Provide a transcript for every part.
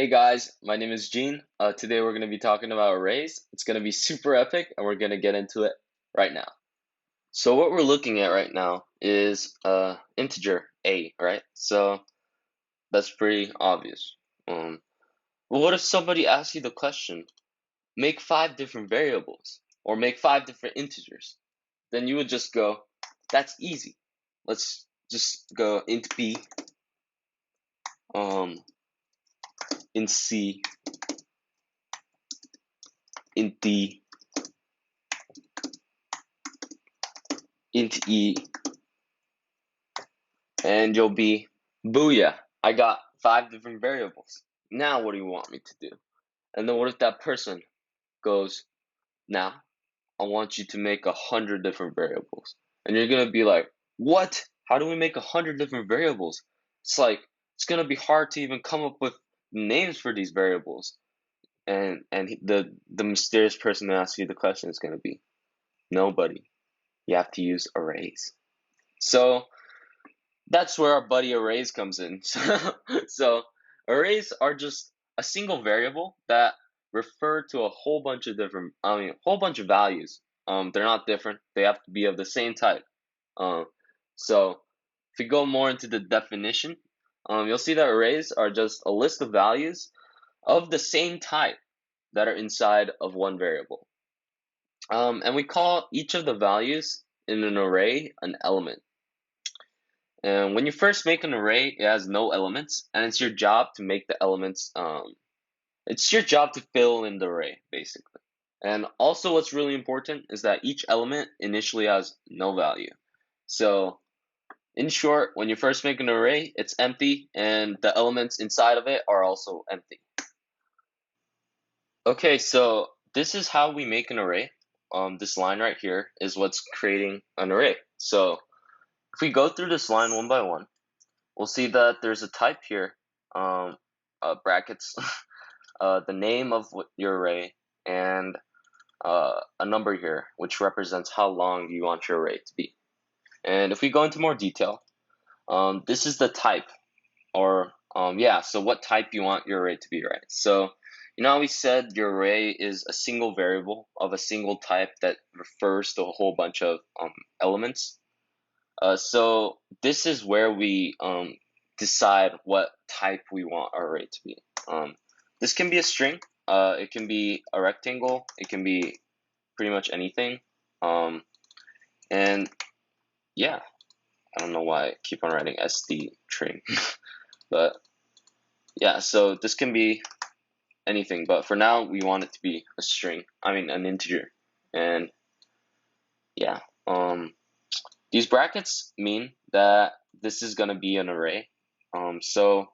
Hey guys, my name is Gene. Today we're going to be talking about arrays. It's going to be super epic and we're going to get into it right now. So what we're looking at right now is integer a, right? So that's pretty obvious. But what if somebody asks you the question, make 5 different variables or make 5 different integers? Then you would just go, that's easy. Let's just go int b, int c, int d, int e, and you'll be, booyah, I got 5 different variables. Now what do you want me to do? And then what if that person goes, now I want you to make 100 different variables. And you're gonna be like, what? How do we make 100 different variables? It's gonna be hard to even come up with names for these variables. And the mysterious person that asks you the question is gonna be nobody. You have to use arrays. So that's where our buddy arrays comes in. So arrays are just a single variable that refer to a whole bunch of whole bunch of values. They're not different. They have to be of the same type. So if we go more into the definition, you'll see that arrays are just a list of values of the same type that are inside of one variable. And we call each of the values in an array an element. And when you first make an array, it has no elements, and it's your job to make the elements. It's your job to fill in the array, basically. And also, what's really important is that each element initially has no value. So, in short, when you first make an array, it's empty, and the elements inside of it are also empty. Okay, so this is how we make an array. This line right here is what's creating an array. So, if we go through this line one by one, we'll see that there's a type here, brackets, the name of your array, and a number here, which represents how long you want your array to be. And if we go into more detail, this is the type, or so what type you want your array to be, right? So you know how we said your array is a single variable of a single type that refers to a whole bunch of elements. So this is where we decide what type we want our array to be. This can be a string, it can be a rectangle, it can be pretty much anything. And yeah, I don't know why I keep on writing SD string, but yeah, so this can be anything, but for now we want it to be a string, an integer. And yeah, these brackets mean that this is gonna be an array. So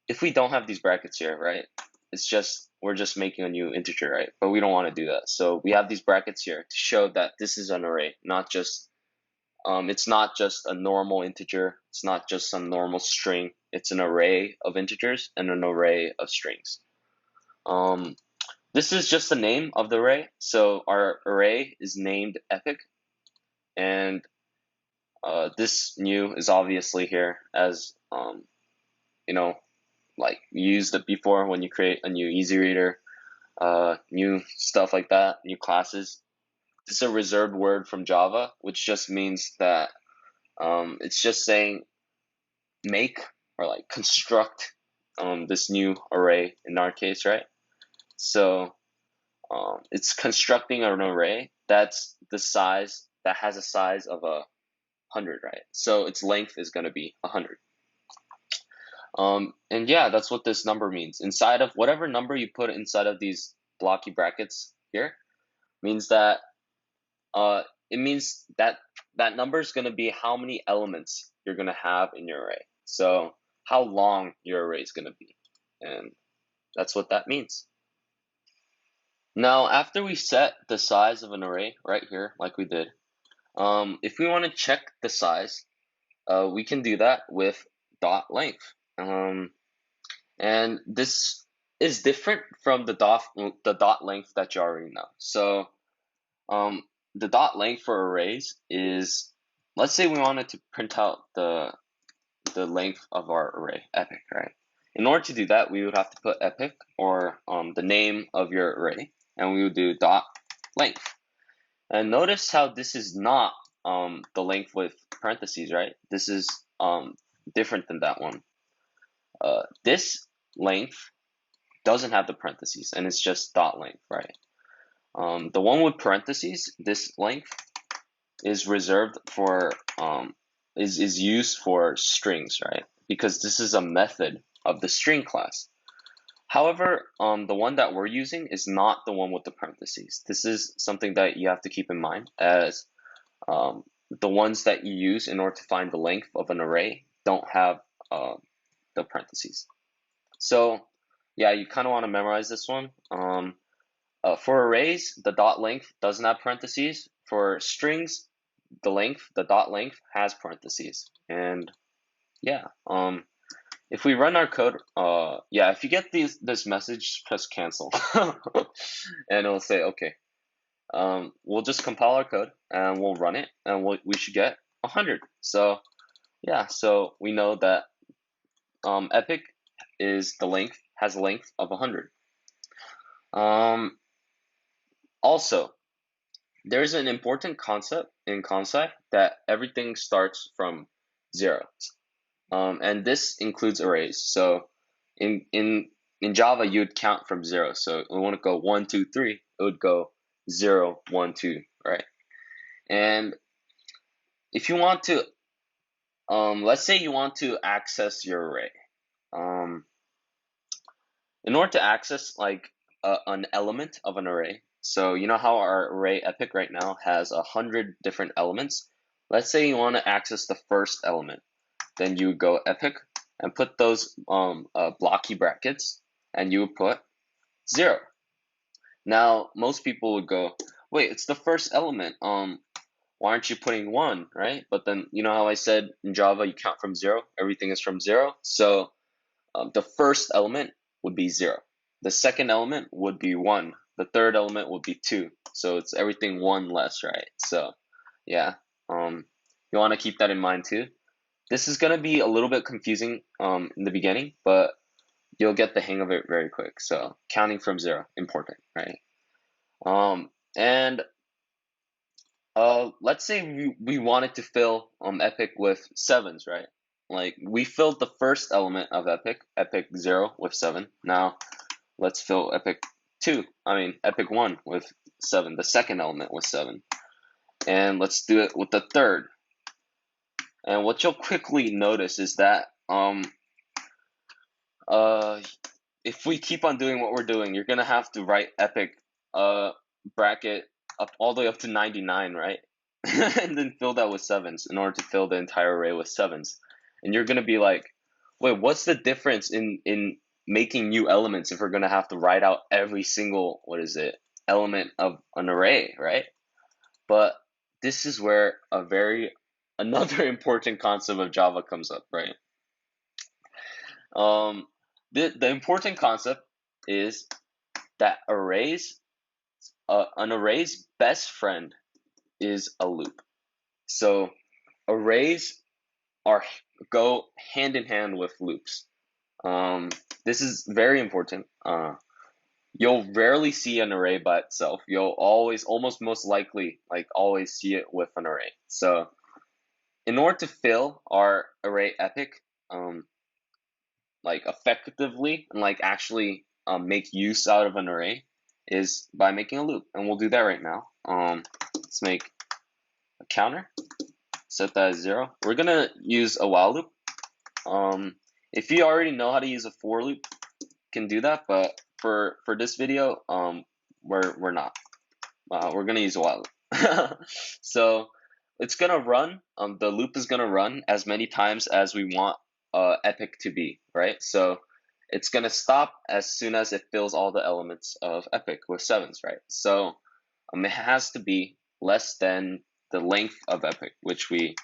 if we don't have these brackets here, right, we're just making a new integer, right? But we don't want to do that. So we have these brackets here to show that this is an array, not just it's not just a normal integer. It's not just some normal string. It's an array of integers and an array of strings. This is just the name of the array. So our array is named epic, and this new is obviously here as you know, like we used it before when you create a new easy reader, new stuff like that, new classes. This is a reserved word from Java, which just means that it's just saying make or like construct this new array in our case, right? So it's constructing an array that's that has a size of 100, right? So its length is going to be 100. And yeah, that's what this number means. Inside of whatever number you put inside of these blocky brackets here means that it means that that number is going to be how many elements you're going to have in your array. So how long your array is going to be. And that's what that means. Now, after we set the size of an array right here, like we did, if we want to check the size, we can do that with dot length. And this is different from the dot length that you already know. So the dot length for arrays is, let's say we wanted to print out the length of our array, epic, right? In order to do that, we would have to put epic, or the name of your array, and we would do dot length. And notice how this is not the length with parentheses, right? This is different than that one. This length doesn't have the parentheses, and it's just dot length, right? The one with parentheses, this length, is reserved for is used for strings, right? Because this is a method of the string class. However, the one that we're using is not the one with the parentheses. This is something that you have to keep in mind, as the ones that you use in order to find the length of an array don't have the parentheses. So yeah, you kind of want to memorize this one. For arrays, the dot length doesn't have parentheses. For strings, the dot length has parentheses. And yeah, if we run our code, yeah, if you get this message, press cancel, and it'll say, okay, we'll just compile our code and we'll run it, and we should get 100. So yeah, so we know that epic has a length of 100. Also, there's an important concept in consi that everything starts from zeros, and this includes arrays. So in Java, you'd count from zero. So we want to go 1, 2, 3. It would go 0, 1, 2, right? And if you want to, let's say you want to access your array. In order to access like an element of an array, so you know how our array epic right now has 100 different elements. Let's say you want to access the first element, then you would go epic and put those blocky brackets, and you would put 0. Now most people would go, wait, it's the first element. Why aren't you putting 1, right? But then you know how I said in Java you count from 0. Everything is from 0. So the first element would be 0. The second element would be 1. The third element would be 2. So it's everything 1 less, right? So yeah, you want to keep that in mind too. This is going to be a little bit confusing in the beginning, but you'll get the hang of it very quick. So counting from 0, important, right? And let's say we wanted to fill epic with 7s, right? Like we filled the first element of epic 0 with 7. Now let's fill epic 1 with 7, the second element with 7. And let's do it with the third. And what you'll quickly notice is that if we keep on doing what we're doing, you're gonna have to write epic bracket up all the way up to 99, right? And then fill that with 7s in order to fill the entire array with 7s. And you're gonna be like, wait, what's the difference in making new elements if we're gonna have to write out every single element of an array, right? But this is where another important concept of Java comes up, right? The important concept is that an array's best friend is a loop. So arrays go hand in hand with loops. This is very important. You'll rarely see an array by itself. You'll almost most likely, always see it with an array. So in order to fill our array epic, effectively and actually make use out of an array is by making a loop, and we'll do that right now. Let's make a counter, set that as 0. We're gonna use a while loop. If you already know how to use a for loop, you can do that, but for this video, we're not. We're gonna use a while loop. So it's gonna run. The loop is gonna run as many times as we want epic to be, right? So it's gonna stop as soon as it fills all the elements of epic with 7s, right? So it has to be less than the length of epic, which we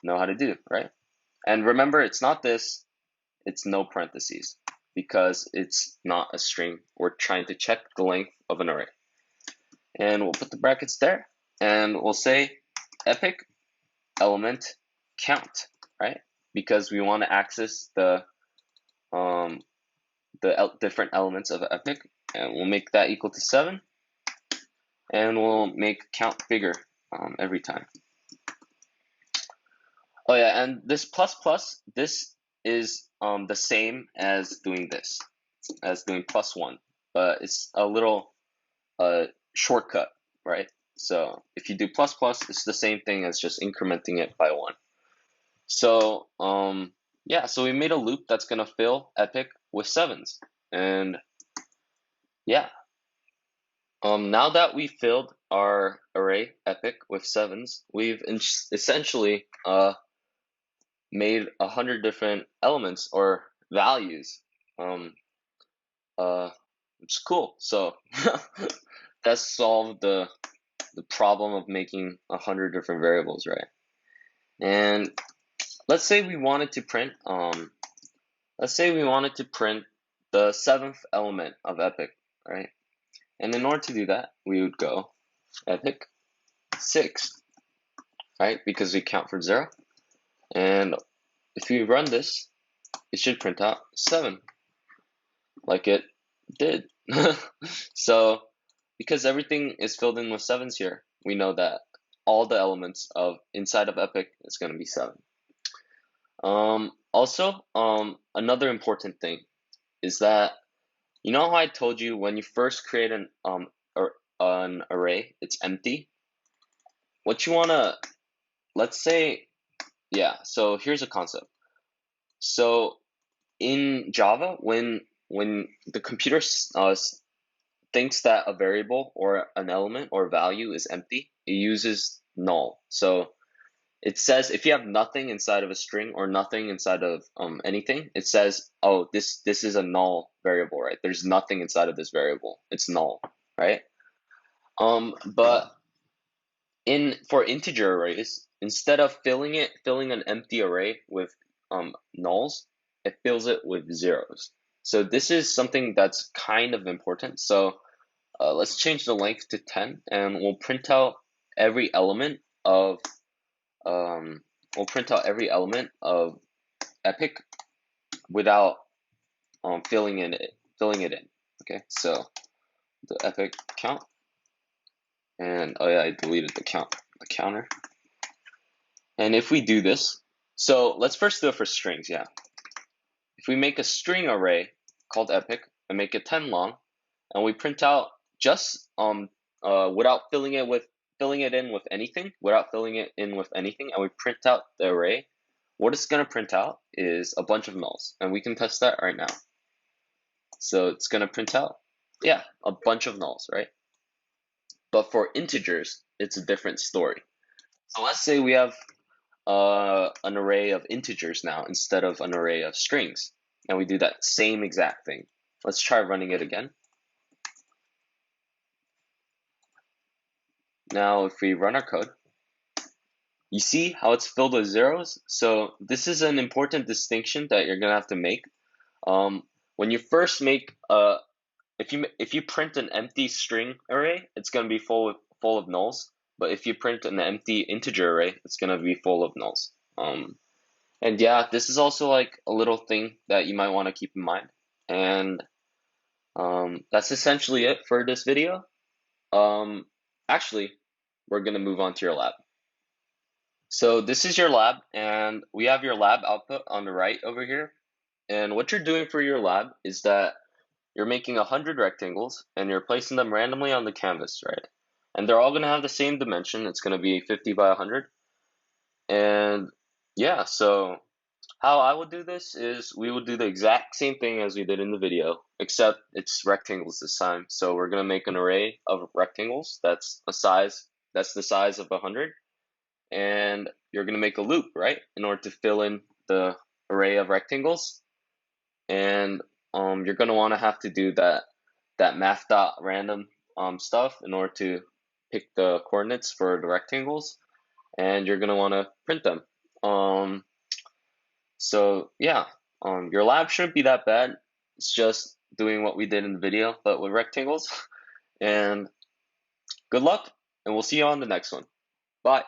know how to do, right? And remember, it's not this, it's no parentheses, because it's not a string. We're trying to check the length of an array. And we'll put the brackets there, and we'll say epic element count, right? Because we want to access the the different elements of epic, and we'll make that equal to 7, and we'll make count bigger every time. Oh yeah, and this plus plus, this is the same as doing this, as doing +1, but it's a little shortcut, right? So if you do plus plus, it's the same thing as just incrementing it by 1. So yeah, so we made a loop that's gonna fill epic with 7s, and yeah. Now that we filled our array epic with 7s, we've essentially made 100 different elements or values. Which is cool. So that solved the problem of making 100 different variables, right? And let's say we wanted to print the 7th element of epic, right? And in order to do that, we would go epic 6, right? Because we count from 0. And if we run this, it should print out 7, like it did. So because everything is filled in with 7s here, we know that all the elements of inside of epic is going to be 7. Also, another important thing is that, you know how I told you when you first create an array, it's empty? What you want to, let's say, yeah, so here's a concept. So in Java, when the computer thinks that a variable or an element or value is empty, it uses null. So it says if you have nothing inside of a string or nothing inside of anything, it says, oh, this is a null variable, right? There's nothing inside of this variable. It's null, right? But for integer arrays, instead of filling an empty array with nulls, it fills it with zeros. So this is something that's kind of important. So let's change the length to 10, and we'll print out every element of epic without filling it in. Okay, so the epic count, and oh yeah, I deleted the counter. And if we do this, so let's first do it for strings. Yeah, if we make a string array called epic and make it 10 long, and we print out just without filling it in with anything, and we print out the array, what it's gonna print out is a bunch of nulls, and we can test that right now. So it's gonna print out, yeah, a bunch of nulls, right? But for integers, it's a different story. So let's say we have an array of integers now instead of an array of strings, and we do that same exact thing. Let's try running it again. Now, if we run our code, you see how it's filled with zeros? So this is an important distinction that you're gonna have to make. When you first make if you print an empty string array, it's gonna be full of nulls. But if you print an empty integer array, it's gonna be full of nulls. And yeah, this is also like a little thing that you might want to keep in mind. And that's essentially it for this video. Actually, we're gonna move on to your lab. So this is your lab, and we have your lab output on the right over here. And what you're doing for your lab is that you're making 100 rectangles, and you're placing them randomly on the canvas, right? And they're all gonna have the same dimension. It's gonna be 50 by 100. And yeah, so how I would do this is we would do the exact same thing as we did in the video, except it's rectangles this time. So we're gonna make an array of rectangles that's the size of 100, and you're gonna make a loop, right, in order to fill in the array of rectangles. And you're gonna want to have to do that math.random stuff in order to pick the coordinates for the rectangles, and you're gonna want to print them. So yeah, your lab shouldn't be that bad. It's just doing what we did in the video, but with rectangles. And good luck, and we'll see you on the next one. Bye.